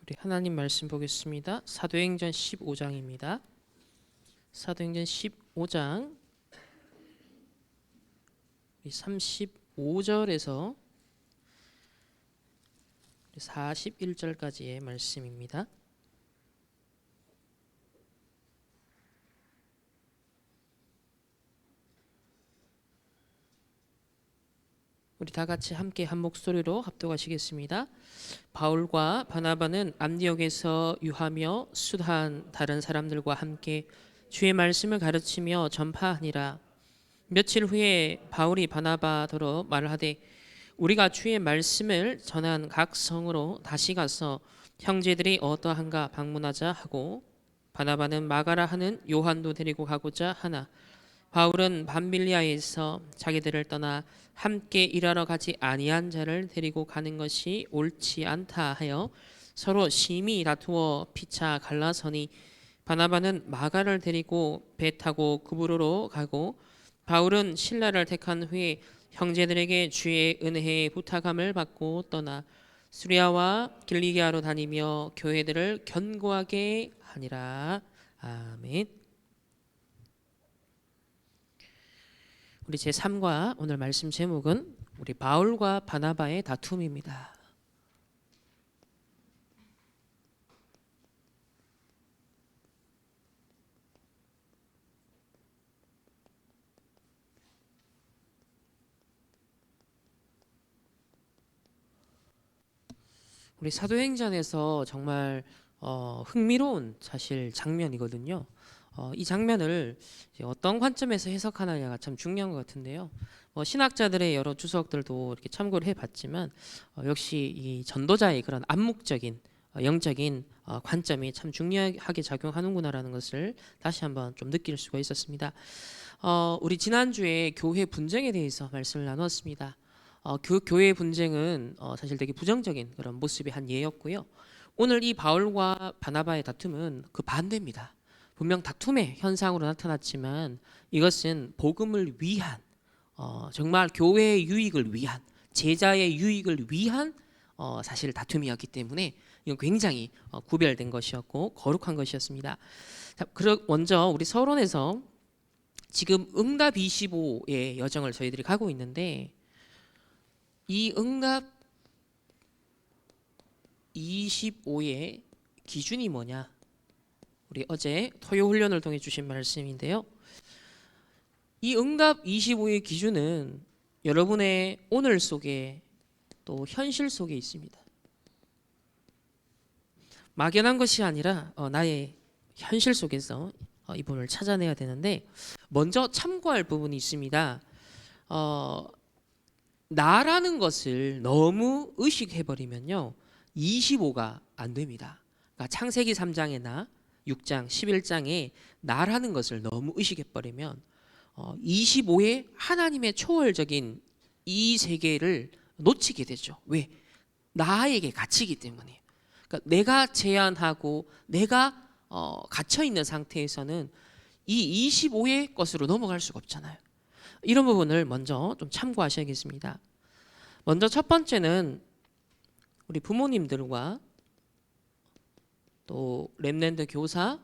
우리 하나님 말씀 보겠습니다. 사도행전 15장입니다. 사도행전 15장 35절에서 41절까지의 말씀입니다. 우리 다 같이 함께 한 목소리로 합독하시겠습니다. 바울과 바나바는 안디옥에서 유하며 수다한 다른 사람들과 함께 주의 말씀을 가르치며 전파하니라. 며칠 후에 바울이 바나바더러 말하되 우리가 주의 말씀을 전한 각 성으로 다시 가서 형제들이 어떠한가 방문하자 하고, 바나바는 마가라 하는 요한도 데리고 가고자 하나 바울은 밤빌리아에서 자기들을 떠나 함께 일하러 가지 아니한 자를 데리고 가는 것이 옳지 않다 하여 서로 심히 다투어 피차 갈라서니, 바나바는 마가를 데리고 배 타고 구브로로 가고, 바울은 신라를 택한 후에 형제들에게 주의 은혜에 부탁함을 받고 떠나 수리아와 길리기아로 다니며 교회들을 견고하게 하니라. 아멘. 우리 제3과 오늘 말씀 제목은 우리 바울과 바나바의 다툼입니다. 우리 사도행전에서 정말 흥미로운 사실 장면이거든요. 이 장면을 이제 어떤 관점에서 해석하느냐가 참 중요한 것 같은데요. 신학자들의 여러 주석들도 이렇게 참고를 해봤지만 역시 이 전도자의 그런 암묵적인 영적인 관점이 참 중요하게 작용하는구나라는 것을 다시 한번 좀 느낄 수가 있었습니다. 우리 지난주에 교회 분쟁에 대해서 말씀을 나눴습니다. 교회 분쟁은 사실 되게 부정적인 그런 모습의 한 예였고요. 오늘 이 바울과 바나바의 다툼은 그 반대입니다. 분명 다툼의 현상으로 나타났지만 이것은 복음을 위한, 정말 교회의 유익을 위한, 제자의 유익을 위한 사실 다툼이었기 때문에 이건 굉장히 구별된 것이었고 거룩한 것이었습니다. 자, 먼저 우리 서론에서 지금 응답 25의 여정을 저희들이 가고 있는데, 이 응답 25의 기준이 뭐냐? 우리 어제 토요 훈련을 통해 주신 말씀인데요. 이 응답 25의 기준은 여러분의 오늘 속에 또 현실 속에 있습니다. 막연한 것이 아니라 나의 현실 속에서 이 부분을 찾아내야 되는데, 먼저 참고할 부분이 있습니다. 나라는 것을 너무 의식해버리면요 25가 안 됩니다. 그러니까 창세기 3장이나 6장, 11장에 나라는 것을 너무 의식해버리면 25의 하나님의 초월적인 이 세계를 놓치게 되죠. 왜? 나에게 갇히기 때문에. 그러니까 내가 제한하고 내가 갇혀있는 상태에서는 이 25의 것으로 넘어갈 수가 없잖아요. 이런 부분을 먼저 좀 참고하셔야겠습니다. 먼저 첫 번째는 우리 부모님들과 또 렘넌트 교사,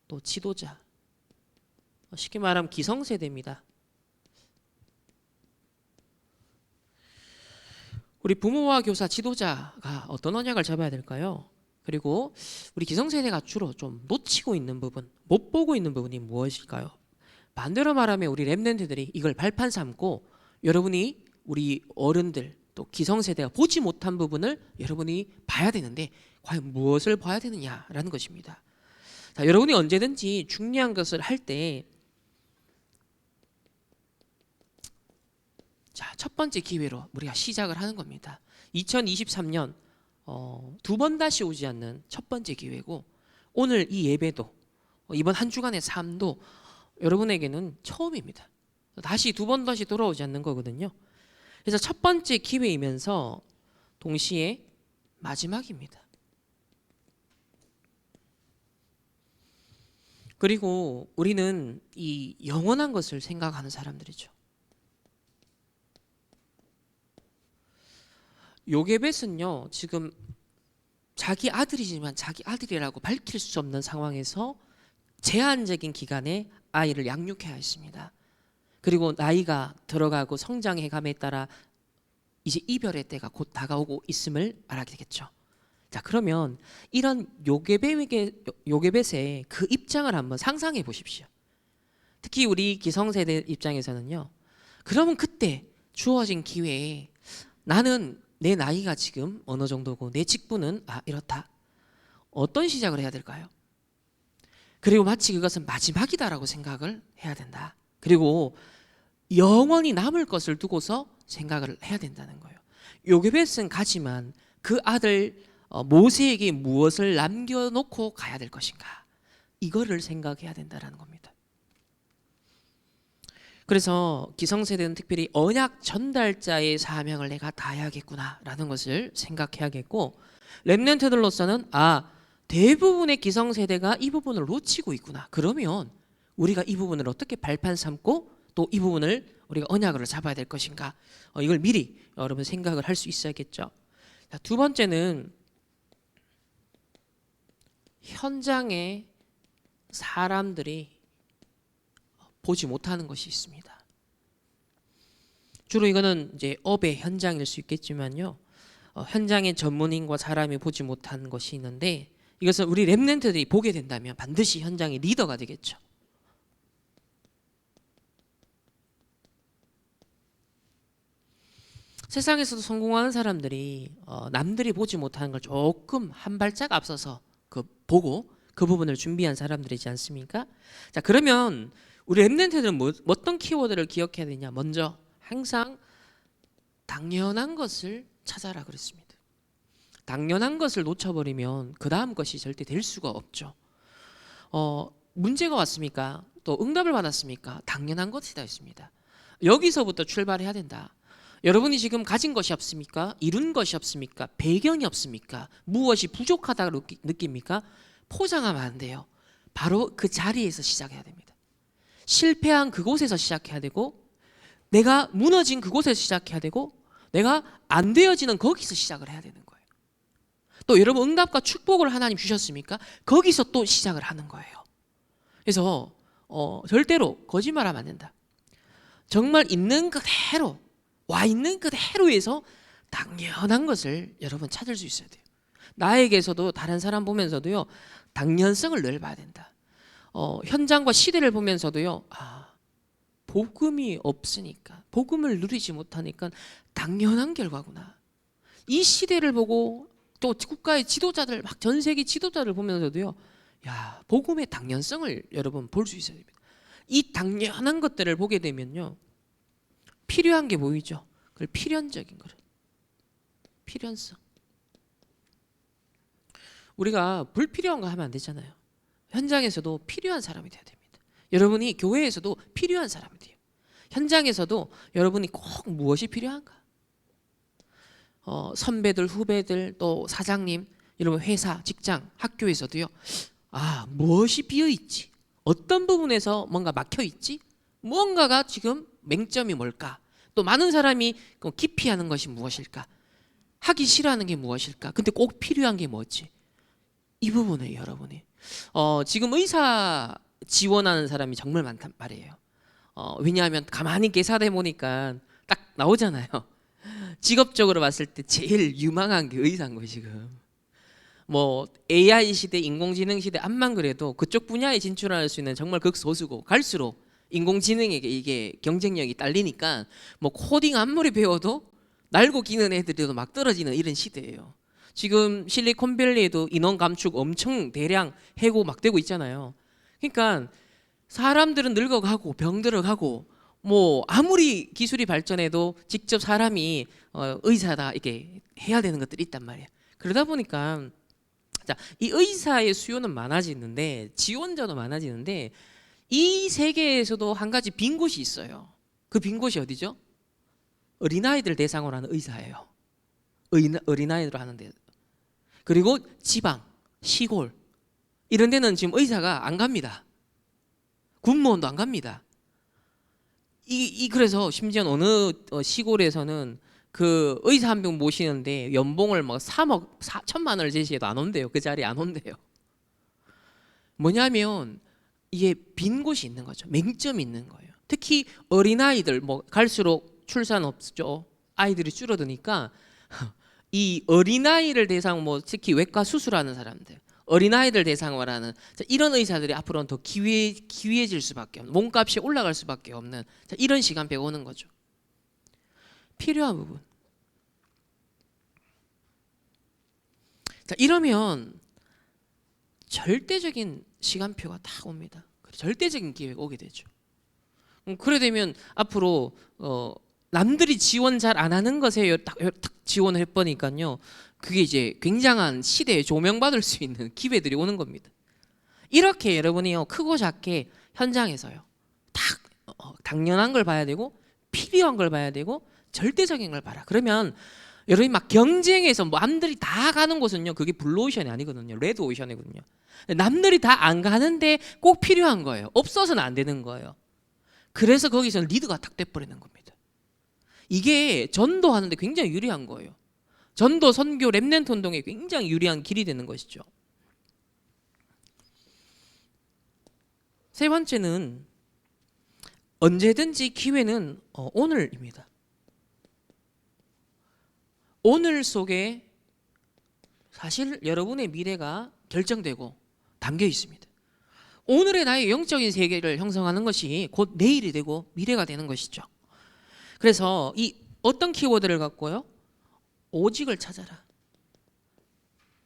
또 지도자, 쉽게 말하면 기성세대입니다. 우리 부모와 교사, 지도자가 어떤 언약을 잡아야 될까요? 그리고 우리 기성세대가 주로 좀 놓치고 있는 부분, 못 보고 있는 부분이 무엇일까요? 반대로 말하면 우리 렘넌트들이 이걸 발판 삼고 여러분이 우리 어른들 또 기성세대가 보지 못한 부분을 여러분이 봐야 되는데 과연 무엇을 봐야 되느냐라는 것입니다. 자, 여러분이 언제든지 중요한 것을 할 때 첫 번째 기회로 우리가 시작을 하는 겁니다. 2023년 두 번 다시 오지 않는 첫 번째 기회고, 오늘 이 예배도 이번 한 주간의 삶도 여러분에게는 처음입니다. 다시 두 번 다시 돌아오지 않는 거거든요. 그래서 첫 번째 기회이면서 동시에 마지막입니다. 그리고 우리는 이 영원한 것을 생각하는 사람들이죠. 요게벳은요 지금 자기 아들이지만 자기 아들이라고 밝힐 수 없는 상황에서 제한적인 기간에 아이를 양육해야 했습니다. 그리고 나이가 들어가고 성장해 감에 따라 이제 이별의 때가 곧 다가오고 있음을 말하게 되겠죠. 자, 그러면 이런 요게벳의 그 입장을 한번 상상해 보십시오. 특히 우리 기성세대 입장에서는요. 그러면 그때 주어진 기회에 나는 내 나이가 지금 어느 정도고 내 직분은 이렇다. 어떤 시작을 해야 될까요? 그리고 마치 그것은 마지막이다라고 생각을 해야 된다. 그리고 영원히 남을 것을 두고서 생각을 해야 된다는 거예요. 요게벳은 가지만 그 아들 모세에게 무엇을 남겨놓고 가야 될 것인가, 이거를 생각해야 된다는 겁니다. 그래서 기성세대는 특별히 언약 전달자의 사명을 내가 다해야겠구나라는 것을 생각해야겠고, 렘넌트들로서는 대부분의 기성세대가 이 부분을 놓치고 있구나. 그러면 우리가 이 부분을 어떻게 발판 삼고 또 이 부분을 우리가 언약으로 잡아야 될 것인가, 이걸 미리 여러분 생각을 할 수 있어야겠죠. 자, 두 번째는 현장에 사람들이 보지 못하는 것이 있습니다. 주로 이거는 이제 업의 현장일 수 있겠지만요, 현장의 전문인과 사람이 보지 못하는 것이 있는데, 이것을 우리 렘넌트들이 보게 된다면 반드시 현장의 리더가 되겠죠. 세상에서도 성공하는 사람들이 남들이 보지 못하는 걸 조금 한 발짝 앞서서 보고 그 부분을 준비한 사람들이지 않습니까? 자, 그러면 우리 렘넌트들은 어떤 키워드를 기억해야 되냐? 먼저 항상 당연한 것을 찾아라 그랬습니다. 당연한 것을 놓쳐버리면 그 다음 것이 절대 될 수가 없죠. 문제가 왔습니까? 또 응답을 받았습니까? 당연한 것이다 했습니다. 여기서부터 출발해야 된다. 여러분이 지금 가진 것이 없습니까? 이룬 것이 없습니까? 배경이 없습니까? 무엇이 부족하다고 느낍니까? 포장하면 안 돼요. 바로 그 자리에서 시작해야 됩니다. 실패한 그곳에서 시작해야 되고, 내가 무너진 그곳에서 시작해야 되고, 내가 안 되어지는 거기서 시작을 해야 되는 거예요. 또 여러분 응답과 축복을 하나님 주셨습니까? 거기서 또 시작을 하는 거예요. 그래서 절대로 거짓말하면 안 된다. 정말 있는 그대로, 와 있는 그대로에서 당연한 것을 여러분 찾을 수 있어야 돼요. 나에게서도 다른 사람 보면서도요, 당연성을 늘 봐야 된다. 현장과 시대를 보면서도요, 복음이 없으니까, 복음을 누리지 못하니까 당연한 결과구나. 이 시대를 보고 또 국가의 지도자들, 막 전 세계 지도자를 보면서도요, 복음의 당연성을 여러분 볼 수 있어야 됩니다. 이 당연한 것들을 보게 되면요, 필요한 게 보이죠. 그걸 필연적인 거를, 필연성. 우리가 불필요한 거 하면 안 되잖아요. 현장에서도 필요한 사람이 돼야 됩니다. 여러분이 교회에서도 필요한 사람이 돼요. 현장에서도 여러분이 꼭 무엇이 필요한가? 선배들, 후배들, 또 사장님, 여러분 회사, 직장, 학교에서도요, 무엇이 비어 있지? 어떤 부분에서 뭔가 막혀 있지? 무언가가 지금 맹점이 뭘까? 또 많은 사람이 기피하는 것이 무엇일까? 하기 싫어하는 게 무엇일까? 근데 꼭 필요한 게 뭐지? 이 부분에 여러분이 지금 의사 지원하는 사람이 정말 많단 말이에요. 왜냐하면 가만히 계산해 보니까 딱 나오잖아요. 직업적으로 봤을 때 제일 유망한 게 의사인 거예요. 지금 뭐 AI 시대, 인공지능 시대 암만 그래도 그쪽 분야에 진출할 수 있는 정말 극소수고, 갈수록 인공지능에게 이게 경쟁력이 딸리니까 뭐 코딩 아무리 배워도 날고 기는 애들도 막 떨어지는 이런 시대예요. 지금 실리콘밸리에도 인원 감축 엄청 대량 해고 막 되고 있잖아요. 그러니까 사람들은 늙어가고 병들어가고, 뭐 아무리 기술이 발전해도 직접 사람이 의사다 이렇게 해야 되는 것들이 있단 말이에요. 그러다 보니까 이 의사의 수요는 많아지는데, 지원자도 많아지는데, 이 세계에서도 한 가지 빈 곳이 있어요. 그 빈 곳이 어디죠? 어린아이들 대상으로 하는 의사예요. 어린아이들 하는데. 그리고 지방, 시골 이런 데는 지금 의사가 안 갑니다. 군무원도 안 갑니다. 그래서 심지어 어느 시골에서는 그 의사 한 명 모시는데 연봉을 뭐 3억 4천만 원을 제시해도 안 온대요. 그 자리에 안 온대요. 뭐냐면 이게 빈 곳이 있는 거죠. 맹점이 있는 거예요. 특히 어린아이들 뭐 갈수록 출산 없죠. 아이들이 줄어드니까 이 어린아이를 대상 뭐 특히 외과 수술하는 사람들, 어린아이들 대상으로 하는 이런 의사들이 앞으로는 더 기회질 수밖에 없는, 몸값이 올라갈 수밖에 없는 이런 시간대가 오는 거죠. 필요한 부분. 자, 이러면 절대적인 시간표가 딱 옵니다. 절대적인 기회가 오게 되죠. 그래 되면 앞으로 남들이 지원 잘 안 하는 것에 딱 지원을 해보니까요, 그게 이제 굉장한 시대에 조명받을 수 있는 기회들이 오는 겁니다. 이렇게 여러분이요, 크고 작게 현장에서요, 딱 당연한 걸 봐야 되고 필요한 걸 봐야 되고 절대적인 걸 봐라. 그러면 여러분이 막 경쟁해서 뭐 남들이 다 가는 곳은요, 그게 블루오션이 아니거든요. 레드오션이거든요. 남들이 다 안 가는데 꼭 필요한 거예요. 없어서는 안 되는 거예요. 그래서 거기서는 리드가 탁 돼버리는 겁니다. 이게 전도하는데 굉장히 유리한 거예요. 전도, 선교, 렘넌트 운동에 굉장히 유리한 길이 되는 것이죠. 세 번째는 언제든지 기회는 오늘입니다. 오늘 속에 사실 여러분의 미래가 결정되고 담겨 있습니다. 오늘의 나의 영적인 세계를 형성하는 것이 곧 내일이 되고 미래가 되는 것이죠. 그래서 이 어떤 키워드를 갖고요? 오직을 찾아라.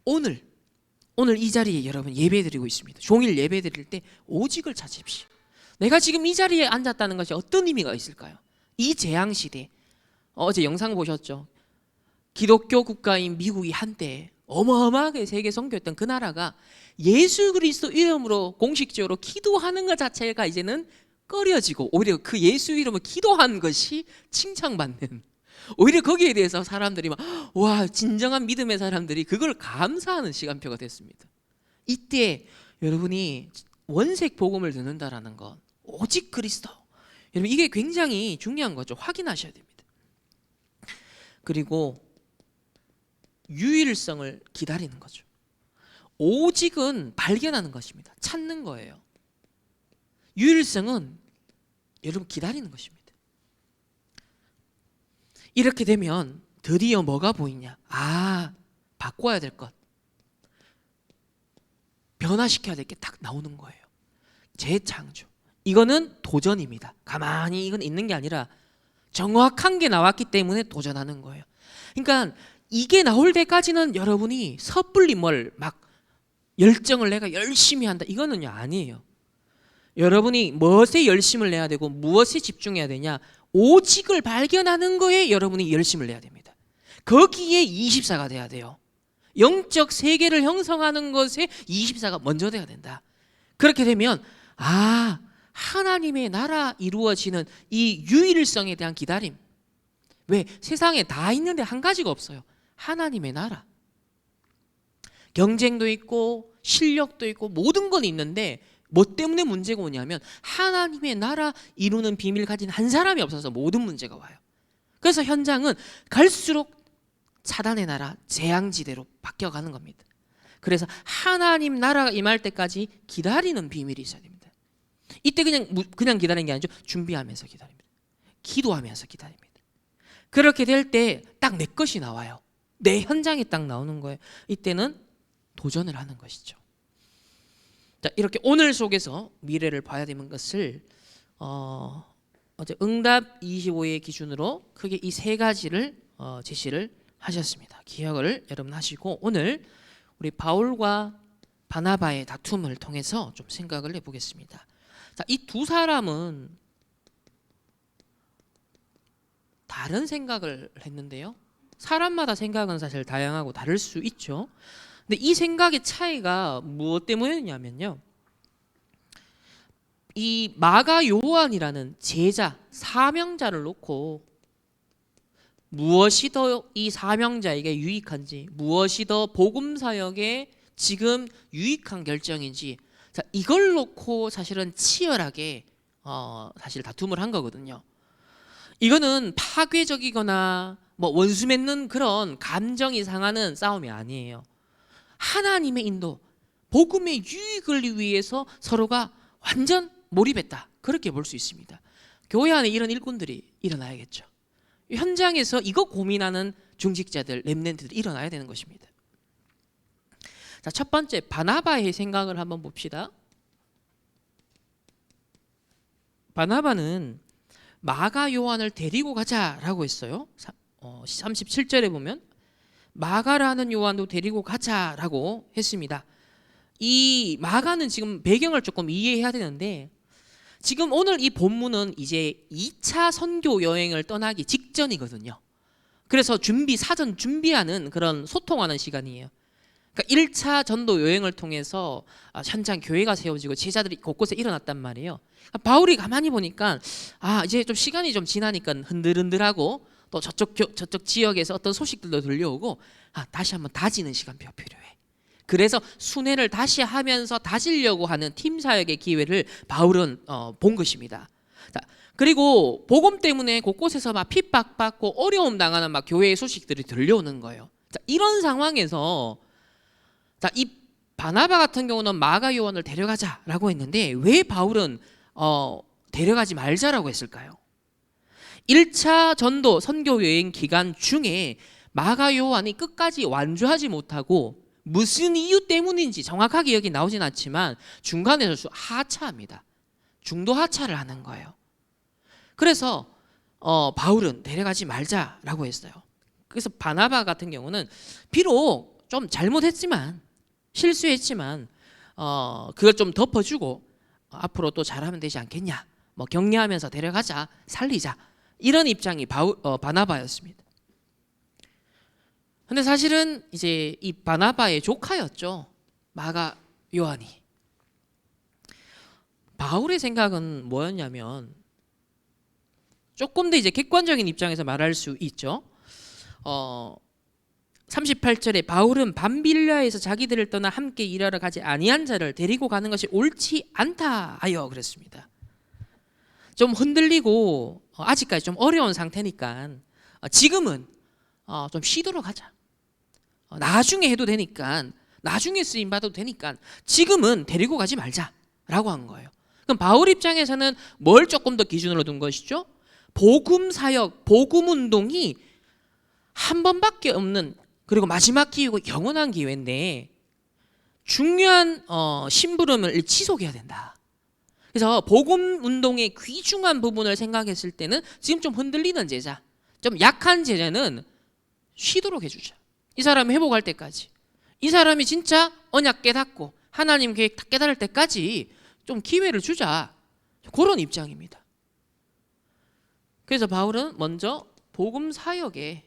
오늘 이 자리에 여러분 예배드리고 있습니다. 종일 예배드릴 때 오직을 찾으십시오. 내가 지금 이 자리에 앉았다는 것이 어떤 의미가 있을까요? 이 재앙시대, 어제 영상 보셨죠? 기독교 국가인 미국이 한때 어마어마하게 세계 선교했던 그 나라가 예수 그리스도 이름으로 공식적으로 기도하는 것 자체가 이제는 꺼려지고, 오히려 그 예수 이름으로 기도한 것이 칭찬받는, 오히려 거기에 대해서 사람들이 막 와, 진정한 믿음의 사람들이 그걸 감사하는 시간표가 됐습니다. 이때 여러분이 원색 복음을 듣는다라는 건 오직 그리스도, 여러분 이게 굉장히 중요한 거죠. 확인하셔야 됩니다. 그리고 유일성을 기다리는 거죠. 오직은 발견하는 것입니다. 찾는 거예요. 유일성은 여러분 기다리는 것입니다. 이렇게 되면 드디어 뭐가 보이냐? 아, 바꿔야 될 것, 변화시켜야 될 게 딱 나오는 거예요. 재창조. 이거는 도전입니다. 가만히 이건 있는 게 아니라 정확한 게 나왔기 때문에 도전하는 거예요. 그러니까 이게 나올 때까지는 여러분이 섣불리 뭘 막 열정을 내가 열심히 한다, 이거는요 아니에요. 여러분이 무엇에 열심을 내야 되고 무엇에 집중해야 되냐? 오직을 발견하는 거에 여러분이 열심을 내야 됩니다. 거기에 24가 돼야 돼요. 영적 세계를 형성하는 것에 24가 먼저 돼야 된다. 그렇게 되면 아, 하나님의 나라 이루어지는 이 유일성에 대한 기다림. 왜? 세상에 다 있는데 한 가지가 없어요. 하나님의 나라. 경쟁도 있고 실력도 있고 모든 건 있는데 뭐 때문에 문제가 오냐면 하나님의 나라 이루는 비밀 가진 한 사람이 없어서 모든 문제가 와요. 그래서 현장은 갈수록 사단의 나라, 재앙지대로 바뀌어가는 겁니다. 그래서 하나님 나라가 임할 때까지 기다리는 비밀이 있어야 됩니다. 이때 그냥 기다리는 게 아니죠. 준비하면서 기다립니다. 기도하면서 기다립니다. 그렇게 될 때 딱 내 것이 나와요. 내 현장이 딱 나오는 거예요. 이때는 도전을 하는 것이죠. 자, 이렇게 오늘 속에서 미래를 봐야 되는 것을 어제 응답 25의 기준으로 크게 이 세 가지를 제시를 하셨습니다. 기억을 여러분 하시고 오늘 우리 바울과 바나바의 다툼을 통해서 좀 생각을 해보겠습니다. 자, 이 두 사람은 다른 생각을 했는데요. 사람마다 생각은 사실 다양하고 다를 수 있죠. 근데 이 생각의 차이가 무엇 때문이냐면요, 이 마가 요한이라는 제자, 사명자를 놓고 무엇이 더 이 사명자에게 유익한지, 무엇이 더 복음 사역에 지금 유익한 결정인지, 자, 이걸 놓고 사실은 치열하게 사실 다툼을 한 거거든요. 이거는 파괴적이거나 뭐 원수 맺는 그런 감정이 상하는 싸움이 아니에요. 하나님의 인도, 복음의 유익을 위해서 서로가 완전 몰입했다. 그렇게 볼 수 있습니다. 교회 안에 이런 일꾼들이 일어나야겠죠. 현장에서 이거 고민하는 중직자들, 렘넌트들이 일어나야 되는 것입니다. 자, 첫 번째 바나바의 생각을 한번 봅시다. 바나바는 마가 요한을 데리고 가자라고 했어요. 37절에 보면 마가라는 요한도 데리고 가자라고 했습니다. 이 마가는 지금 배경을 조금 이해해야 되는데, 지금 오늘 이 본문은 이제 2차 선교 여행을 떠나기 직전이거든요. 그래서 사전 준비하는 그런 소통하는 시간이에요. 그러니까 1차 전도 여행을 통해서 현장 교회가 세워지고 제자들이 곳곳에 일어났단 말이에요. 그러니까 바울이 가만히 보니까 이제 좀 시간이 좀 지나니까 흔들흔들하고 또 저쪽 지역에서 어떤 소식들도 들려오고 다시 한번 다지는 시간표가 필요해. 그래서 순회를 다시 하면서 다지려고 하는 팀 사역의 기회를 바울은 본 것입니다. 자, 그리고 복음 때문에 곳곳에서 막 핍박받고 어려움 당하는 막 교회의 소식들이 들려오는 거예요. 자, 이런 상황에서 이 바나바 같은 경우는 마가 요한을 데려가자라고 했는데 왜 바울은 데려가지 말자라고 했을까요? 1차 전도 선교 여행 기간 중에 마가 요한이 끝까지 완주하지 못하고 무슨 이유 때문인지 정확하게 여기 나오진 않지만 중간에서 하차합니다. 중도 하차를 하는 거예요. 그래서 바울은 데려가지 말자라고 했어요. 그래서 바나바 같은 경우는 비록 좀 잘못했지만 실수했지만 그걸 좀 덮어주고 앞으로 또 잘하면 되지 않겠냐, 뭐 격려하면서 데려가자, 살리자, 이런 입장이 바나바였습니다. 근데 사실은 이제 이 바나바의 조카였죠, 마가 요한이. 바울의 생각은 뭐였냐면, 조금 더 이제 객관적인 입장에서 말할 수 있죠. 38절에 바울은 밤빌라에서 자기들을 떠나 함께 일하러 가지 아니한 자를 데리고 가는 것이 옳지 않다 하여 그랬습니다. 좀 흔들리고 아직까지 좀 어려운 상태니까 지금은 좀 쉬도록 하자. 나중에 해도 되니까, 나중에 쓰임 받아도 되니까 지금은 데리고 가지 말자라고 한 거예요. 그럼 바울 입장에서는 뭘 조금 더 기준으로 둔 것이죠? 복음 사역, 복음 운동이 한 번밖에 없는, 그리고 마지막 기회고 영원한 기회인데 중요한 심부름을 지속해야 된다. 그래서 복음 운동의 귀중한 부분을 생각했을 때는 지금 좀 흔들리는 제자, 좀 약한 제자는 쉬도록 해주자. 이 사람이 회복할 때까지, 이 사람이 진짜 언약 깨닫고 하나님 계획 다 깨달을 때까지 좀 기회를 주자, 그런 입장입니다. 그래서 바울은 먼저 복음 사역의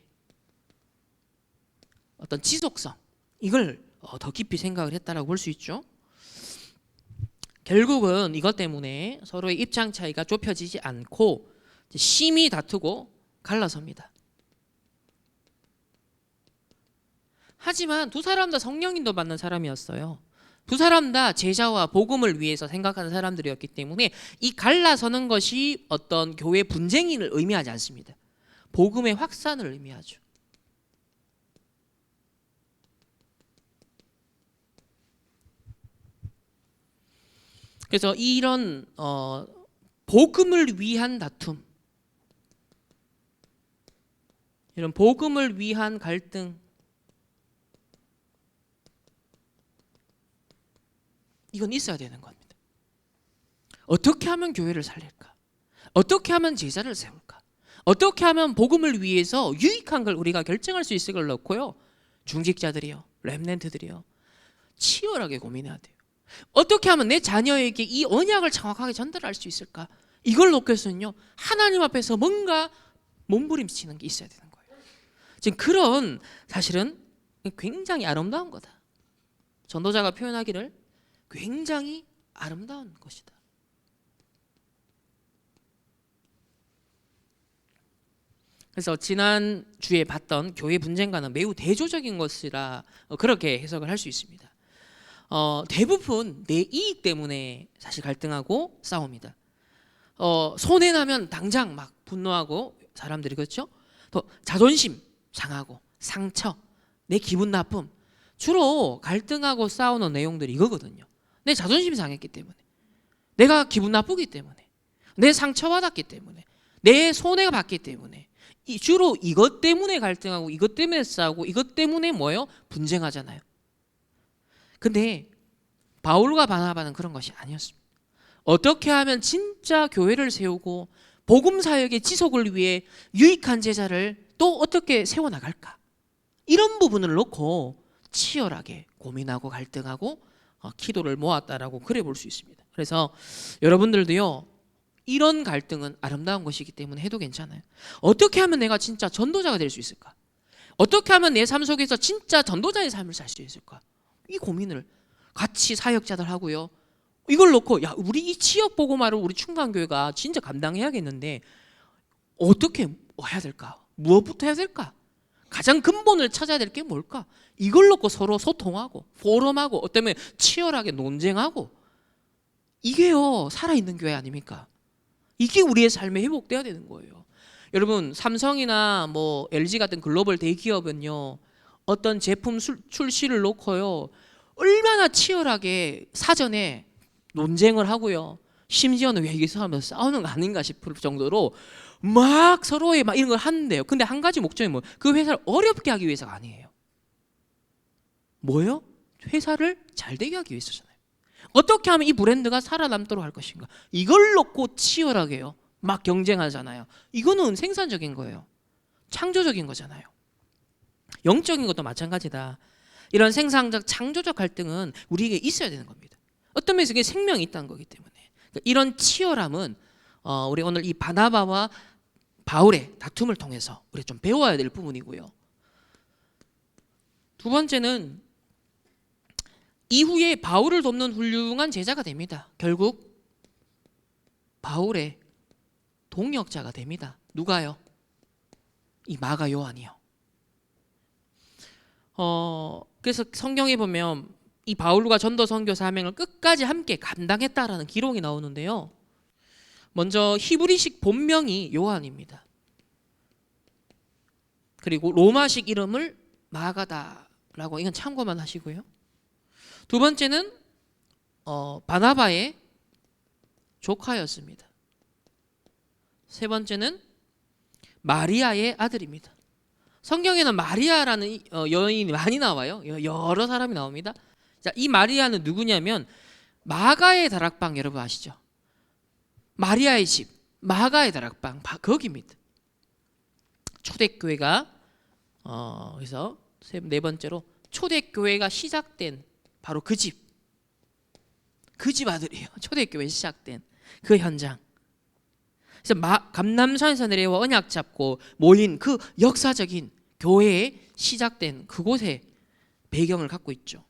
어떤 지속성, 이걸 더 깊이 생각을 했다라고 볼 수 있죠. 결국은 이것 때문에 서로의 입장 차이가 좁혀지지 않고 심히 다투고 갈라섭니다. 하지만 두 사람 다 성령인도 받는 사람이었어요. 두 사람 다 제자와 복음을 위해서 생각하는 사람들이었기 때문에 이 갈라서는 것이 어떤 교회 분쟁을 의미하지 않습니다. 복음의 확산을 의미하죠. 그래서 이런 복음을 위한 다툼, 이런 복음을 위한 갈등, 이건 있어야 되는 겁니다. 어떻게 하면 교회를 살릴까? 어떻게 하면 제자를 세울까? 어떻게 하면 복음을 위해서 유익한 걸 우리가 결정할 수 있을 걸 놓고요, 중직자들이요, 렘넌트들이요, 치열하게 고민해야 돼요. 어떻게 하면 내 자녀에게 이 언약을 정확하게 전달할 수 있을까? 이걸 놓고서는요, 하나님 앞에서 뭔가 몸부림치는 게 있어야 되는 거예요. 지금 그런, 사실은 굉장히 아름다운 거다. 전도자가 표현하기를 굉장히 아름다운 것이다. 그래서 지난 주에 봤던 교회 분쟁과는 매우 대조적인 것이라 그렇게 해석을 할 수 있습니다. 대부분 내 이익 때문에 사실 갈등하고 싸웁니다. 손해나면 당장 막 분노하고 사람들이, 그렇죠? 또 자존심, 상하고 상처, 내 기분 나쁨, 주로 갈등하고 싸우는 내용들이 이거거든요. 내 자존심이 상했기 때문에, 내가 기분 나쁘기 때문에, 내 상처받았기 때문에, 내 손해가 받기 때문에, 주로 이것 때문에 갈등하고 이것 때문에 싸우고 이것 때문에 뭐예요? 분쟁하잖아요. 근데 바울과 바나바는 그런 것이 아니었습니다. 어떻게 하면 진짜 교회를 세우고 복음 사역의 지속을 위해 유익한 제자를 또 어떻게 세워나갈까? 이런 부분을 놓고 치열하게 고민하고 갈등하고 기도를 모았다라고 그래 볼 수 있습니다. 그래서 여러분들도요, 이런 갈등은 아름다운 것이기 때문에 해도 괜찮아요. 어떻게 하면 내가 진짜 전도자가 될 수 있을까? 어떻게 하면 내 삶 속에서 진짜 전도자의 삶을 살 수 있을까? 이 고민을 같이 사역자들 하고요, 이걸 놓고 야, 우리 이 지역 복음화를 우리 충강교회가 진짜 감당해야겠는데 어떻게 해야 될까? 무엇부터 해야 될까? 가장 근본을 찾아야 될 게 뭘까? 이걸 놓고 서로 소통하고 포럼하고 어쩌면 치열하게 논쟁하고, 이게요 살아있는 교회 아닙니까? 이게 우리의 삶에 회복돼야 되는 거예요. 여러분, 삼성이나 뭐 LG 같은 글로벌 대기업은요, 어떤 제품 출시를 놓고요 얼마나 치열하게 사전에 논쟁을 하고요, 심지어는 왜 여기서 하면 싸우는 거 아닌가 싶을 정도로 막 서로의 막 이런 걸 하는데요. 근데 한 가지 목적이 뭐예요? 그 회사를 어렵게 하기 위해서가 아니에요. 뭐예요? 회사를 잘 되게 하기 위해서잖아요. 어떻게 하면 이 브랜드가 살아남도록 할 것인가, 이걸 놓고 치열하게요 막 경쟁하잖아요. 이거는 생산적인 거예요. 창조적인 거잖아요. 영적인 것도 마찬가지다. 이런 생산적 창조적 갈등은 우리에게 있어야 되는 겁니다. 어떤 면에서 이게 생명이 있다는 거기 때문에, 이런 치열함은 우리 오늘 이 바나바와 바울의 다툼을 통해서 우리 좀 배워야 될 부분이고요. 두 번째는 이후에 바울을 돕는 훌륭한 제자가 됩니다. 결국 바울의 동역자가 됩니다. 누가요? 이 마가 요한이요. 그래서 성경에 보면 이 바울과 전도 선교 사명을 끝까지 함께 감당했다라는 기록이 나오는데요. 먼저 히브리식 본명이 요한입니다. 그리고 로마식 이름을 마가다라고, 이건 참고만 하시고요. 두 번째는 바나바의 조카였습니다. 세 번째는 마리아의 아들입니다. 성경에는 마리아라는 여인이 많이 나와요. 여러 사람이 나옵니다. 자, 이 마리아는 누구냐면 마가의 다락방, 여러분 아시죠? 마리아의 집, 마가의 다락방, 거기입니다. 초대교회가 그래서 네 번째로 초대교회가 시작된 바로 그 집 아들이에요. 초대교회 시작된 그 현장. 그래서 감남산에서 내려와 언약 잡고 모인 그 역사적인 교회의 시작된 그곳에 배경을 갖고 있죠.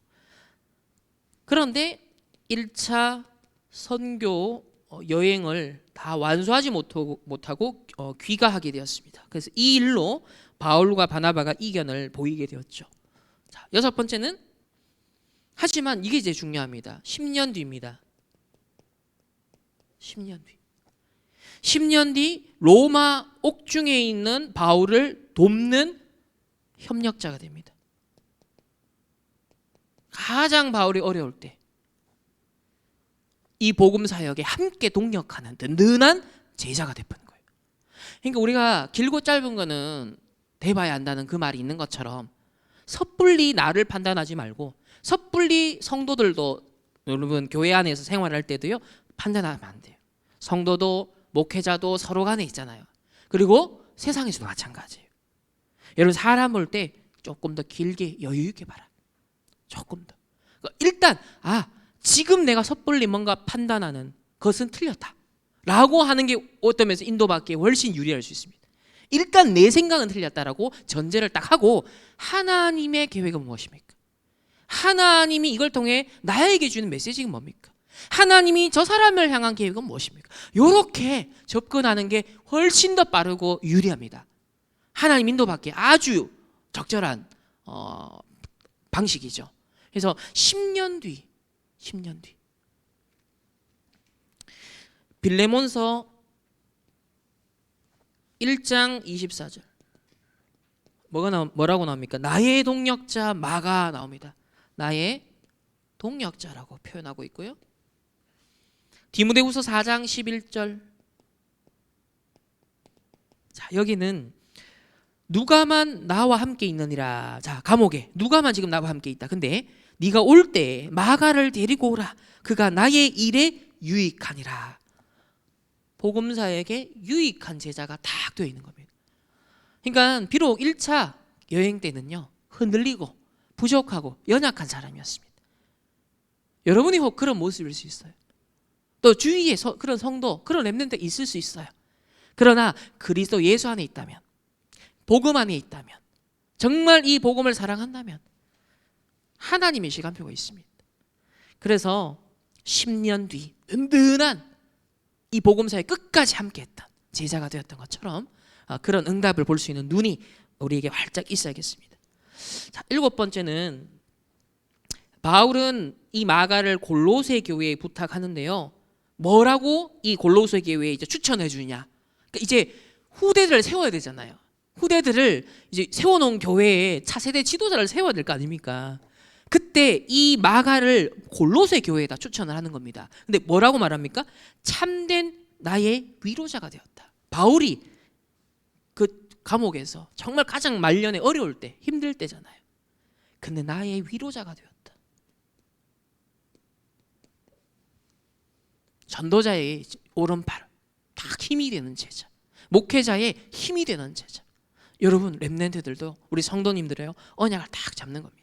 그런데 1차 선교 여행을 다 완수하지 못하고 귀가하게 되었습니다. 그래서 이 일로 바울과 바나바가 이견을 보이게 되었죠. 자, 여섯 번째는, 하지만 이게 이제 중요합니다. 10년 뒤입니다. 10년 뒤 로마 옥중에 있는 바울을 돕는 협력자가 됩니다. 가장 바울이 어려울 때 이 복음 사역에 함께 동력하는 든든한 제자가 되는 거예요. 그러니까 우리가 길고 짧은 거는 대봐야 한다는 그 말이 있는 것처럼 섣불리 나를 판단하지 말고, 섣불리 성도들도 여러분 교회 안에서 생활할 때도요 판단하면 안 돼요. 성도도 목회자도 서로 간에 있잖아요. 그리고 세상에서도 마찬가지예요. 여러분 사람 볼 때 조금 더 길게 여유 있게 봐라. 조금 더. 일단 지금 내가 섣불리 뭔가 판단하는 것은 틀렸다 라고 하는 게 어떤 면에서 인도받기에 훨씬 유리할 수 있습니다. 일단 내 생각은 틀렸다라고 전제를 딱 하고, 하나님의 계획은 무엇입니까? 하나님이 이걸 통해 나에게 주는 메시지가 뭡니까? 하나님이 저 사람을 향한 계획은 무엇입니까? 이렇게 접근하는 게 훨씬 더 빠르고 유리합니다. 하나님 인도받기에 아주 적절한 방식이죠. 그래서 10년 뒤 빌레몬서 1장 24절, 뭐라고 나옵니까? 나의 동력자 마가 나옵니다. 나의 동력자라고 표현하고 있고요. 디모데후서 4장 11절. 자, 여기는 누가만 나와 함께 있느니라. 자, 감옥에 누가만 지금 나와 함께 있다. 근데 네가 올 때 마가를 데리고 오라. 그가 나의 일에 유익하니라. 복음사에게 유익한 제자가 딱 되어 있는 겁니다. 그러니까 비록 1차 여행 때는요, 흔들리고 부족하고 연약한 사람이었습니다. 여러분이 혹 그런 모습일 수 있어요. 또 주위에 그런 성도, 그런 렘넌트 있을 수 있어요. 그러나 그리스도 예수 안에 있다면, 복음 안에 있다면, 정말 이 복음을 사랑한다면 하나님의 시간표가 있습니다. 그래서 10년 뒤 든든한 이 복음사에 끝까지 함께했던 제자가 되었던 것처럼 그런 응답을 볼 수 있는 눈이 우리에게 활짝 있어야겠습니다. 자, 7번째는 바울은 이 마가를 골로새 교회에 부탁하는데요. 뭐라고 이 골로새 교회에 이제 추천해 주냐? 그러니까 이제 후대들을 세워야 되잖아요. 후대들을 이제 세워놓은 교회에 차세대 지도자를 세워야 될 거 아닙니까? 그때 이 마가를 골로새 교회에다 추천을 하는 겁니다. 근데 뭐라고 말합니까? 참된 나의 위로자가 되었다. 바울이 그 감옥에서 정말 가장 말년에 어려울 때, 힘들 때잖아요. 근데 나의 위로자가 되었다. 전도자의 오른팔, 딱 힘이 되는 제자, 목회자의 힘이 되는 제자. 여러분 렘넌트들도, 우리 성도님들이요, 언약을 딱 잡는 겁니다.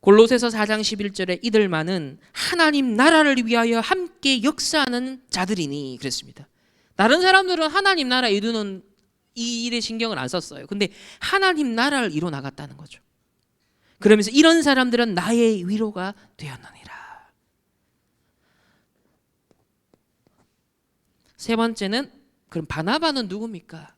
골로새서 4장 11절에 이들만은 하나님 나라를 위하여 함께 역사하는 자들이니 그랬습니다. 다른 사람들은 하나님 나라 이루는 이 일에 신경을 안 썼어요. 근데 하나님 나라를 이뤄 나갔다는 거죠. 그러면서 이런 사람들은 나의 위로가 되었느니라. 세 번째는, 그럼 바나바는 누굽니까?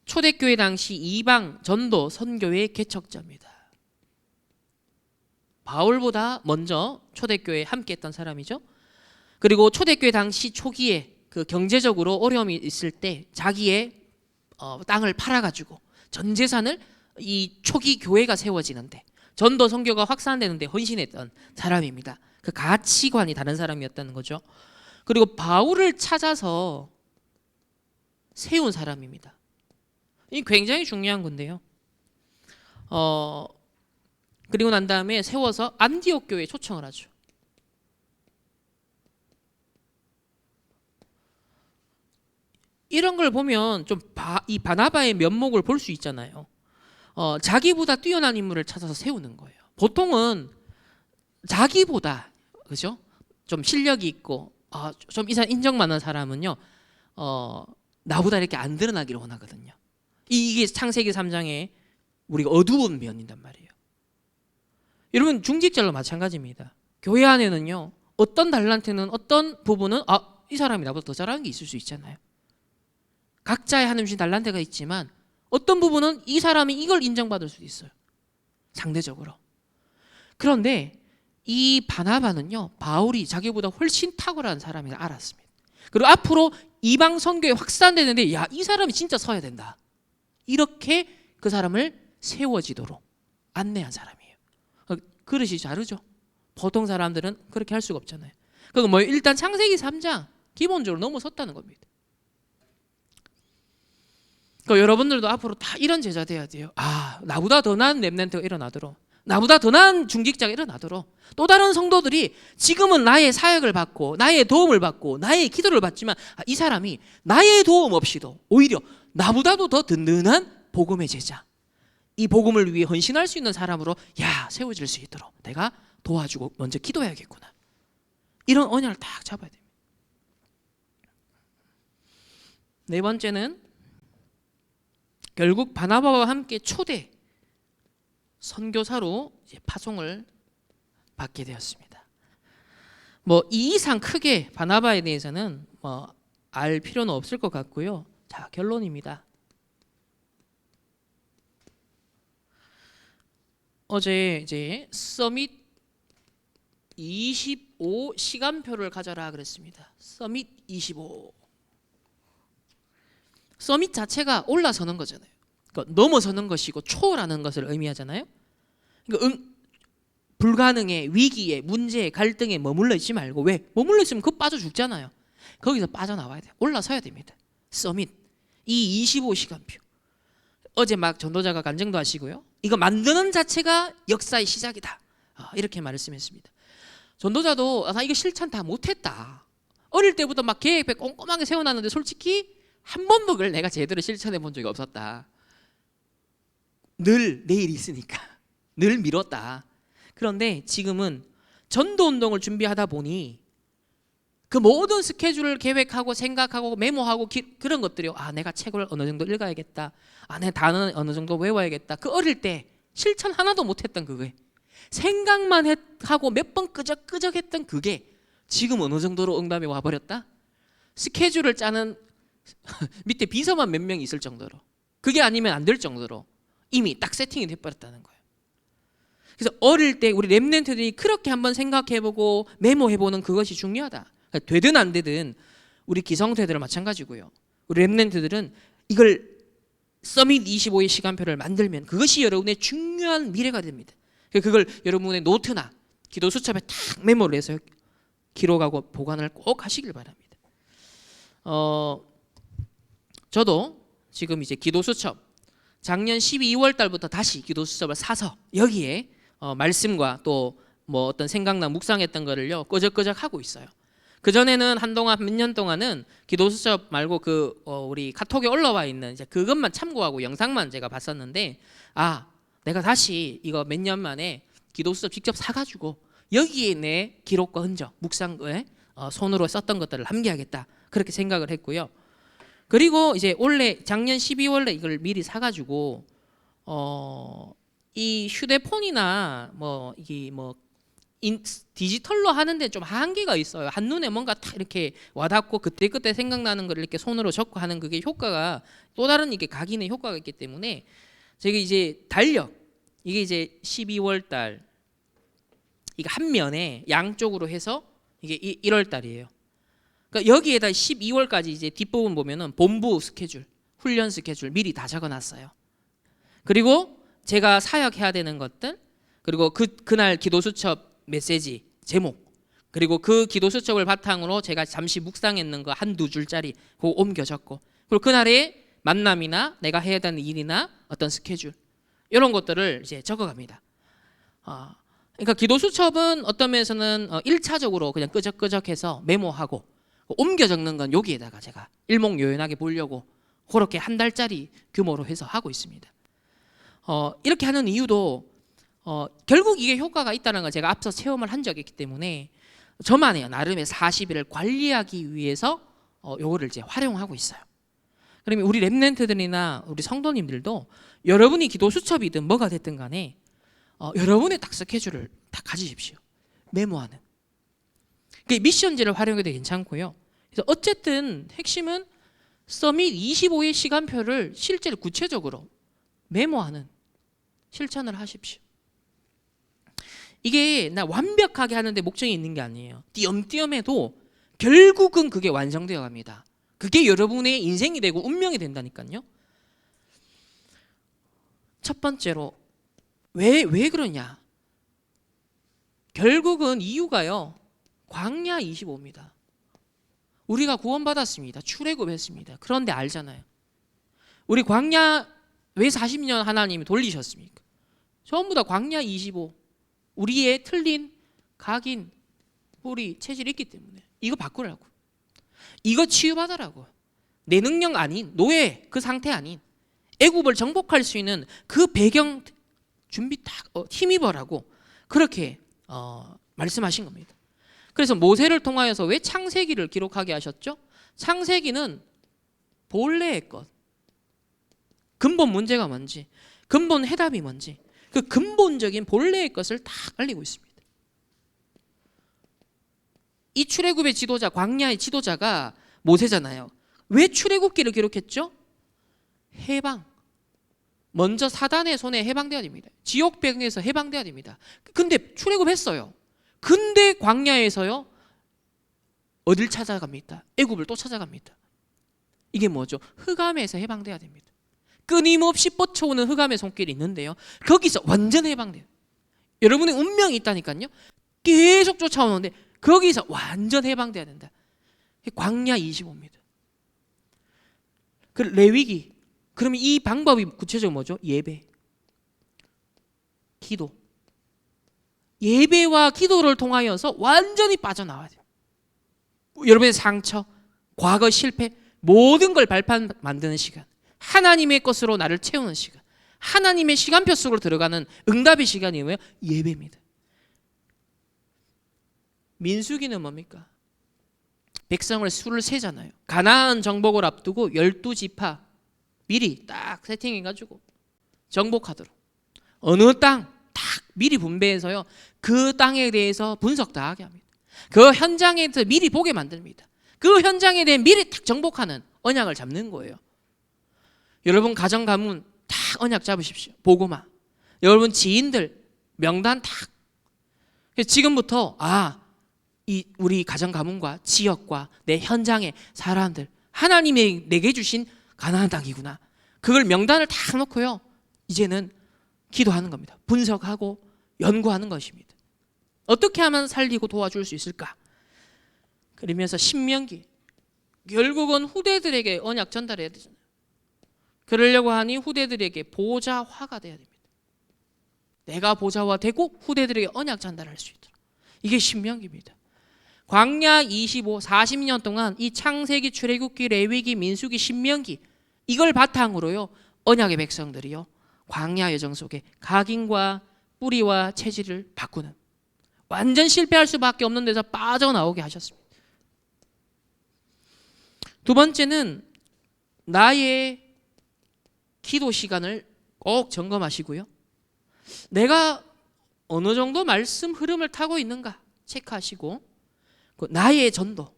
초대교회 당시 이방 전도 선교의 개척자입니다. 바울보다 먼저 초대교회에 함께했던 사람이죠. 그리고 초대교회 당시 초기에 그 경제적으로 어려움이 있을 때 자기의 땅을 팔아가지고 전 재산을 이 초기 교회가 세워지는데, 전도 선교가 확산되는데 헌신했던 사람입니다. 그 가치관이 다른 사람이었다는 거죠. 그리고 바울을 찾아서 세운 사람입니다. 이 굉장히 중요한 건데요. 그리고 난 다음에 세워서 안디옥 교회에 초청을 하죠. 이런 걸 보면 좀 이 바나바의 면목을 볼 수 있잖아요. 자기보다 뛰어난 인물을 찾아서 세우는 거예요. 보통은 자기보다, 그죠? 좀 실력이 있고 좀 이상 인정받는 사람은요, 나보다 이렇게 안 드러나기를 원하거든요. 이게 창세기 3장에 우리가 어두운 면이란 말이에요. 여러분 중직자로 마찬가지입니다. 교회 안에는요, 어떤 달란트는, 어떤 부분은 이 사람이 나보다 더 잘하는 게 있을 수 있잖아요. 각자의 하나님 주신 달란트가 있지만 어떤 부분은 이 사람이 이걸 인정받을 수도 있어요, 상대적으로. 그런데 이 바나바는요, 바울이 자기보다 훨씬 탁월한 사람인 걸 알았습니다. 그리고 앞으로 이방 선교에 확산되는데, 야, 이 사람이 진짜 서야 된다, 이렇게 그 사람을 세워지도록 안내한 사람이에요. 그릇이 다르죠. 보통 사람들은 그렇게 할 수가 없잖아요. 그러니까 뭐 일단 창세기 3장 기본적으로 넘어섰다는 겁니다. 그러니까 여러분들도 앞으로 다 이런 제자 돼야 돼요. 나보다 더 나은 렘넌트가 일어나도록, 나보다 더 나은 중직자가 일어나도록, 또 다른 성도들이 지금은 나의 사역을 받고 나의 도움을 받고 나의 기도를 받지만 이 사람이 나의 도움 없이도 오히려 나보다도 더 든든한 복음의 제자, 이 복음을 위해 헌신할 수 있는 사람으로 세워질 수 있도록 내가 도와주고 먼저 기도해야겠구나, 이런 언약을 딱 잡아야 됩니다. 네 번째는 결국 바나바와 함께 초대 선교사로 파송을 받게 되었습니다. 이 이상 크게 바나바에 대해서는 알 필요는 없을 것 같고요. 자, 결론입니다. 어제 이제 서밋 25 시간표를 가져라 그랬습니다. 서밋 25. 서밋 자체가 올라서는 거잖아요. 그러니까 넘어서는 것이고 초월하는 것을 의미하잖아요. 그러니까 불가능에, 위기에, 문제에, 갈등에 머물러 있지 말고, 왜? 머물러 있으면 그거 빠져 죽잖아요. 거기서 빠져나와야 돼요. 올라서야 됩니다. 서밋. 이 25시간표. 어제 막 전도자가 간증도 하시고요. 이거 만드는 자체가 역사의 시작이다. 이렇게 말씀했습니다. 전도자도 나 이거 실천 다 못했다. 어릴 때부터 막 계획 꼼꼼하게 세워놨는데 솔직히 한 번도 그걸 내가 제대로 실천해 본 적이 없었다. 늘 내일이 있으니까. 늘 미뤘다. 그런데 지금은 전도운동을 준비하다 보니 그 모든 스케줄을 계획하고 생각하고 메모하고 그런 것들이요. 내가 책을 어느 정도 읽어야겠다. 내 단어는 어느 정도 외워야겠다. 그 어릴 때 실천 하나도 못했던 그게 생각만 하고 몇 번 끄적끄적 했던 그게 지금 어느 정도로 응답이 와버렸다? 스케줄을 짜는 밑에 비서만 몇 명 있을 정도로, 그게 아니면 안 될 정도로 이미 딱 세팅이 돼버렸다는 거예요. 그래서 어릴 때 우리 렘넌트들이 그렇게 한번 생각해보고 메모해보는 그것이 중요하다. 그러니까 되든 안 되든 우리 기성세대들 마찬가지고요. 우리 렘넌트들은 이걸 서밋 25의 시간표를 만들면 그것이 여러분의 중요한 미래가 됩니다. 그걸 여러분의 노트나 기도 수첩에 딱 메모를 해서 기록하고 보관을 꼭 하시길 바랍니다. 저도 지금 이제 기도 수첩 작년 12월 달부터 다시 기도 수첩을 사서 여기에 말씀과 또 뭐 어떤 생각나 묵상했던 거를요 끄적끄적 하고 있어요. 그 전에는 한동안 몇 년 동안은 기도 수첩 말고 우리 카톡에 올라와 있는 이제 그것만 참고하고 영상만 제가 봤었는데, 내가 다시 이거 몇 년 만에 기도 수첩 직접 사가지고 여기에 내 기록과 흔적, 묵상에 손으로 썼던 것들을 함께하겠다 그렇게 생각을 했고요. 그리고 이제 작년 12월에 이걸 미리 사가지고 이 휴대폰이나 디지털로 하는데 좀 한계가 있어요. 한눈에 뭔가 딱 이렇게 와닿고 그때그때 생각나는 걸 이렇게 손으로 적고 하는 그게 효과가 또 다른 이게 각인의 효과가 있기 때문에 제가 이제 달력 이게 이제 12월 달 이게 한 면에 양쪽으로 해서 이게 1월 달이에요. 그러니까 여기에다 12월까지 이제 뒷부분 보면은 본부 스케줄, 훈련 스케줄 미리 다 적어놨어요. 그리고 제가 사역해야 되는 것들, 그리고 그날 기도수첩 메시지 제목, 그리고 그 기도수첩을 바탕으로 제가 잠시 묵상했는 거 한두 줄짜리 그거 옮겨 적고, 그리고 그날의 만남이나 내가 해야 되는 일이나 어떤 스케줄 이런 것들을 이제 적어갑니다. 그러니까 기도수첩은 어떤 면에서는 1차적으로 그냥 끄적끄적해서 메모하고 옮겨 적는 건 여기에다가 제가 일목요연하게 보려고 그렇게 한 달짜리 규모로 해서 하고 있습니다. 이렇게 하는 이유도 결국 이게 효과가 있다는 걸 제가 앞서 체험을 한 적이 있기 때문에 저만의 나름의 40일을 관리하기 위해서 요거를 이제 활용하고 있어요. 그러면 우리 렘넌트들이나 우리 성도님들도 여러분이 기도 수첩이든 뭐가 됐든 간에 여러분의 딱 스케줄을 딱 가지십시오. 메모하는. 그 미션지를 활용해도 괜찮고요. 그래서 어쨌든 핵심은 서밋 25의 시간표를 실제로 구체적으로 메모하는 실천을 하십시오. 이게 나 완벽하게 하는데 목적이 있는 게 아니에요. 띄엄띄엄해도 결국은 그게 완성되어 갑니다. 그게 여러분의 인생이 되고 운명이 된다니까요. 첫 번째로 왜 그러냐? 결국은 이유가요. 광야 25입니다. 우리가 구원받았습니다. 출애굽했습니다. 그런데 알잖아요. 우리 광야 왜 40년 하나님이 돌리셨습니까? 전부 다 광야 25. 우리의 틀린 각인, 뿌리, 체질이 있기 때문에 이거 바꾸라고. 이거 치유받으라고. 내 능력 아닌 노예 그 상태 아닌 애굽을 정복할 수 있는 그 배경 준비 딱 힘입어라고 그렇게 말씀하신 겁니다. 그래서 모세를 통하여서 왜 창세기를 기록하게 하셨죠? 창세기는 본래의 것, 근본 문제가 뭔지, 근본 해답이 뭔지 그 근본적인 본래의 것을 다 알리고 있습니다. 이 출애굽의 지도자, 광야의 지도자가 모세잖아요. 왜 출애굽기를 기록했죠? 해방. 먼저 사단의 손에 해방돼야 됩니다. 지옥병에서 해방돼야 됩니다. 근데 출애굽했어요. 근데 광야에서요 어딜 찾아갑니까? 애굽을 또 찾아갑니다. 이게 뭐죠? 흑암에서 해방돼야 됩니다. 끊임없이 뻗쳐오는 흑암의 손길이 있는데요, 거기서 완전 해방돼요. 여러분의 운명이 있다니까요. 계속 쫓아오는데 거기서 완전 해방돼야 된다. 광야 25입니다. 그 레위기. 그러면 이 방법이 구체적으로 뭐죠? 예배, 기도. 예배와 기도를 통하여서 완전히 빠져나와야 돼요. 여러분의 상처, 과거 실패, 모든 걸 발판 만드는 시간, 하나님의 것으로 나를 채우는 시간, 하나님의 시간표 속으로 들어가는 응답의 시간이 뭐예요? 예배입니다. 민수기는 뭡니까? 백성을 수를 세잖아요. 가나안 정복을 앞두고 12지파 미리 딱 세팅해가지고 정복하도록, 어느 땅 딱 미리 분배해서요, 그 땅에 대해서 분석 다 하게 합니다. 그 현장에서 미리 보게 만듭니다. 그 현장에 대해 미리 딱 정복하는 언약을 잡는 거예요. 여러분 가정 가문 다 언약 잡으십시오. 보고마. 여러분 지인들 명단 딱. 지금부터 이 우리 가정 가문과 지역과 내 현장의 사람들, 하나님이 내게 주신 가나안 땅이구나. 그걸 명단을 딱 놓고요, 이제는 기도하는 겁니다. 분석하고 연구하는 것입니다. 어떻게 하면 살리고 도와줄 수 있을까? 그러면서 신명기, 결국은 후대들에게 언약 전달해야 되잖아요. 그러려고 하니 후대들에게 보좌화가 돼야 됩니다. 내가 보좌화 되고 후대들에게 언약 전달할 수 있도록. 이게 신명기입니다. 광야 25, 40년 동안 이 창세기, 출애굽기, 레위기, 민수기, 신명기, 이걸 바탕으로요, 언약의 백성들이요, 광야 여정 속에 각인과 뿌리와 체질을 바꾸는, 완전 실패할 수밖에 없는 데서 빠져나오게 하셨습니다. 두 번째는 나의 기도 시간을 꼭 점검하시고요, 내가 어느 정도 말씀 흐름을 타고 있는가 체크하시고, 나의 전도,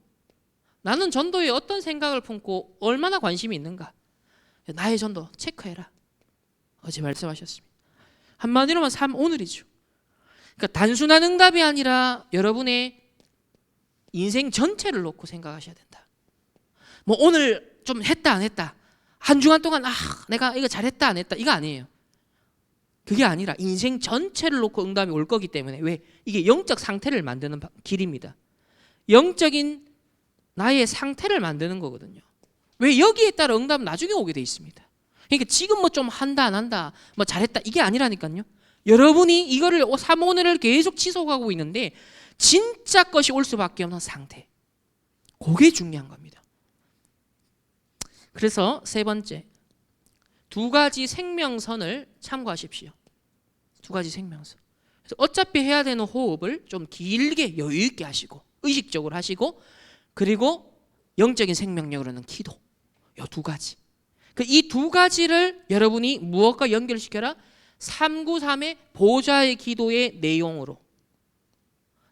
나는 전도에 어떤 생각을 품고 얼마나 관심이 있는가, 나의 전도 체크해라. 어제 말씀하셨습니다. 한마디로만 삶 오늘이죠. 그러니까 단순한 응답이 아니라 여러분의 인생 전체를 놓고 생각하셔야 된다. 뭐 오늘 좀 했다 안 했다, 한 주간 동안 내가 이거 잘했다 안 했다, 이거 아니에요. 그게 아니라 인생 전체를 놓고 응답이 올 거기 때문에, 왜? 이게 영적 상태를 만드는 길입니다. 영적인 나의 상태를 만드는 거거든요. 왜? 여기에 따라 응답은 나중에 오게 돼 있습니다. 그러니까 지금 뭐 좀 한다 안 한다, 뭐 잘했다, 이게 아니라니까요. 여러분이 이거를 3, 5년을 계속 지속하고 있는데 진짜 것이 올 수밖에 없는 상태, 그게 중요한 겁니다. 그래서 세 번째, 두 가지 생명선을 참고하십시오. 두 가지 생명선. 그래서 어차피 해야 되는 호흡을 좀 길게 여유 있게 하시고, 의식적으로 하시고, 그리고 영적인 생명력으로는 기도, 이 두 가지. 이 두 가지를 여러분이 무엇과 연결시켜라? 393의 보좌의 기도의 내용으로.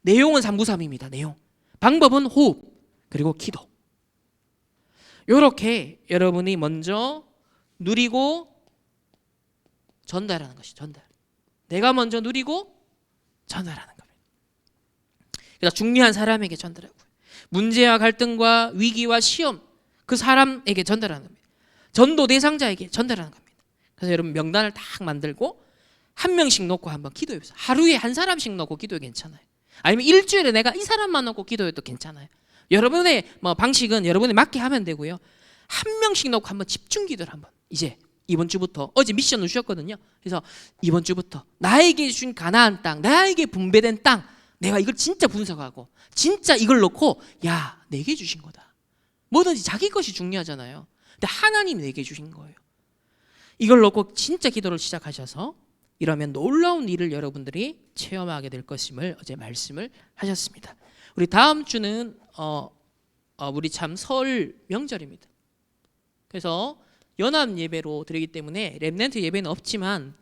내용은 393입니다. 내용. 방법은 호흡, 그리고 기도. 이렇게 여러분이 먼저 누리고 전달하는 것이 전달. 내가 먼저 누리고 전달하는 겁니다. 그래서 중요한 사람에게 전달하고요, 문제와 갈등과 위기와 시험, 그 사람에게 전달하는 겁니다. 전도 대상자에게 전달하는 겁니다. 그래서 여러분 명단을 딱 만들고 한 명씩 놓고 한번 기도해보세요. 하루에 한 사람씩 놓고 기도해도 괜찮아요. 아니면 일주일에 내가 이 사람만 놓고 기도해도 괜찮아요. 여러분의 방식은 여러분에 맞게 하면 되고요, 한 명씩 놓고 한번 집중 기도를 한번, 이제 이번 주부터, 어제 미션을 주셨거든요. 그래서 이번 주부터 나에게 준 가나안 땅, 나에게 분배된 땅, 내가 이걸 진짜 분석하고 진짜 이걸 놓고, 야, 내게 주신 거다. 뭐든지 자기 것이 중요하잖아요. 근데 하나님이 내게 주신 거예요. 이걸 놓고 진짜 기도를 시작하셔서 이러면 놀라운 일을 여러분들이 체험하게 될 것임을 어제 말씀을 하셨습니다. 우리 다음 주는 우리 참 설 명절입니다. 그래서 연합 예배로 드리기 때문에 렘넌트 예배는 없지만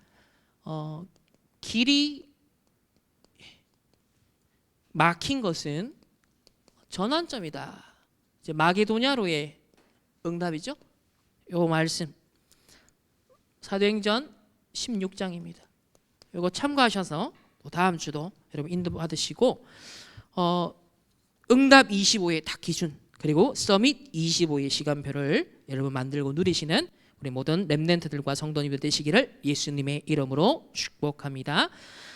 길이 막힌 것은 전환점이다. 이제 마게도냐로의 응답이죠. 요 말씀 사도행전 16장입니다. 요거 참고하셔서 다음 주도 여러분 인도 받으시고, 응답 25의 딱 기준, 그리고 서밋 25의 시간표를 여러분 만들고 누리시는 우리 모든 렘넌트들과 성도님들 되시기를 예수님의 이름으로 축복합니다.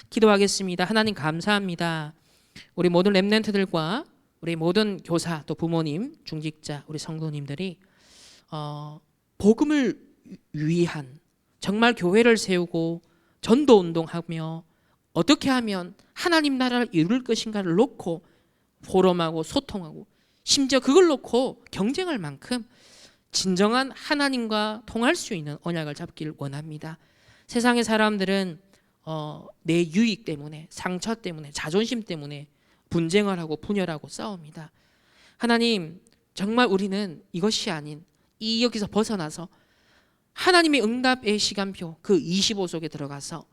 기도하겠습니다. 하나님 감사합니다. 우리 모든 렘넌트들과 우리 모든 교사 또 부모님, 중직자, 우리 성도님들이 복음을 위한 정말 교회를 세우고 전도 운동하며 어떻게 하면 하나님 나라를 이룰 것인가를 놓고 포럼하고 소통하고 심지어 그걸 놓고 경쟁할 만큼 진정한 하나님과 통할 수 있는 언약을 잡기를 원합니다. 세상의 사람들은 내 유익 때문에, 상처 때문에, 자존심 때문에 분쟁을 하고 분열하고 싸웁니다. 하나님, 정말 우리는 이것이 아닌 이 여기서 벗어나서 하나님의 응답의 시간표 그 25속에 들어가서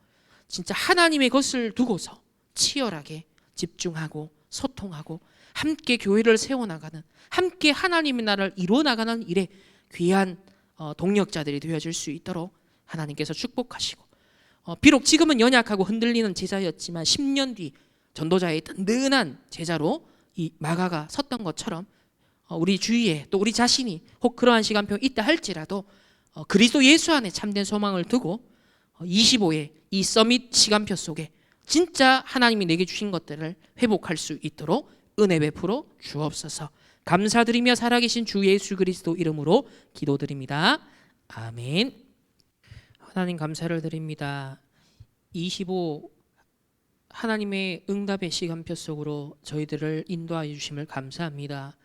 진짜 하나님의 것을 두고서 치열하게 집중하고 소통하고 함께 교회를 세워나가는, 함께 하나님의 나라를 이루어나가는 일에 귀한 동력자들이 되어줄 수 있도록 하나님께서 축복하시고, 비록 지금은 연약하고 흔들리는 제자였지만 10년 뒤 전도자의 든든한 제자로 이 마가가 섰던 것처럼 우리 주위에 또 우리 자신이 혹 그러한 시간표가 있다 할지라도 그리스도 예수 안에 참된 소망을 두고 25의 이 서밋 시간표 속에 진짜 하나님이 내게 주신 것들을 회복할 수 있도록 은혜 베풀어 주옵소서. 감사드리며 살아계신 주 예수 그리스도 이름으로 기도드립니다. 아멘. 하나님 감사를 드립니다. 25 하나님의 응답의 시간표 속으로 저희들을 인도하여 주심을 감사합니다.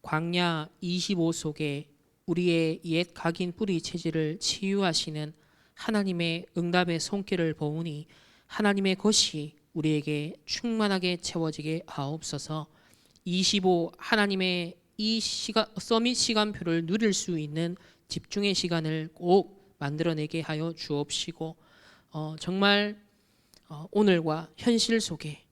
광야 25 속에 우리의 옛 각인 뿌리 체질을 치유하시는 하나님의 응답의 손길을 보으니 하나님의 것이 우리에게 충만하게 채워지게 하옵소서. 25 하나님의 이 서밋 시간표를 누릴 수 있는 집중의 시간을 꼭 만들어내게 하여 주옵시고, 정말 오늘과 현실 속에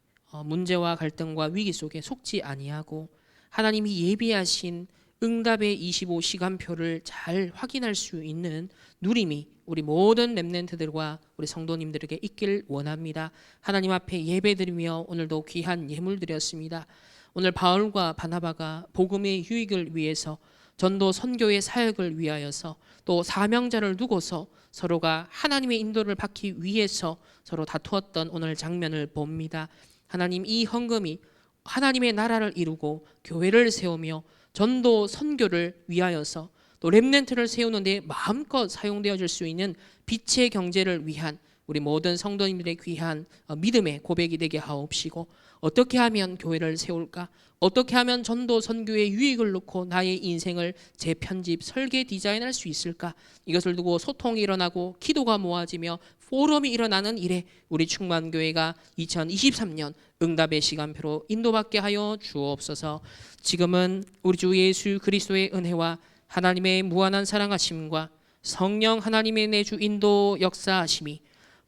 문제와 갈등과 위기 속에 속지 아니하고 하나님이 예비하신 응답의 25 시간표를 잘 확인할 수 있는 누림이 우리 모든 렘넌트들과 우리 성도님들에게 있길 원합니다. 하나님 앞에 예배드리며 오늘도 귀한 예물 드렸습니다. 오늘 바울과 바나바가 복음의 유익을 위해서 전도 선교의 사역을 위하여서 또 사명자를 두고서 서로가 하나님의 인도를 받기 위해서 서로 다투었던 오늘 장면을 봅니다. 하나님, 이 헌금이 하나님의 나라를 이루고 교회를 세우며 전도 선교를 위하여서 또 렘넌트를 세우는 데 마음껏 사용되어질 수 있는 빛의 경제를 위한 우리 모든 성도님들의 귀한 믿음의 고백이 되게 하옵시고, 어떻게 하면 교회를 세울까? 어떻게 하면 전도 선교의 유익을 놓고 나의 인생을 재편집, 설계, 디자인할 수 있을까? 이것을 두고 소통이 일어나고 기도가 모아지며 포럼이 일어나는 일에 우리 충만교회가 2023년 응답의 시간표로 인도받게 하여 주옵소서. 지금은 우리 주 예수 그리스도의 은혜와 하나님의 무한한 사랑하심과 성령 하나님의 내주 인도 역사하심이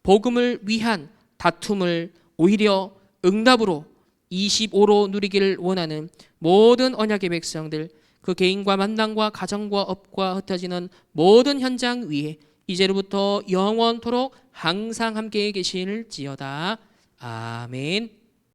복음을 위한 다툼을 오히려 응답으로 25로 누리기를 원하는 모든 언약의 백성들, 그 개인과 만남과 가정과 업과 흩어지는 모든 현장 위에 이제로부터 영원토록 항상 함께 계실지어다. 아멘.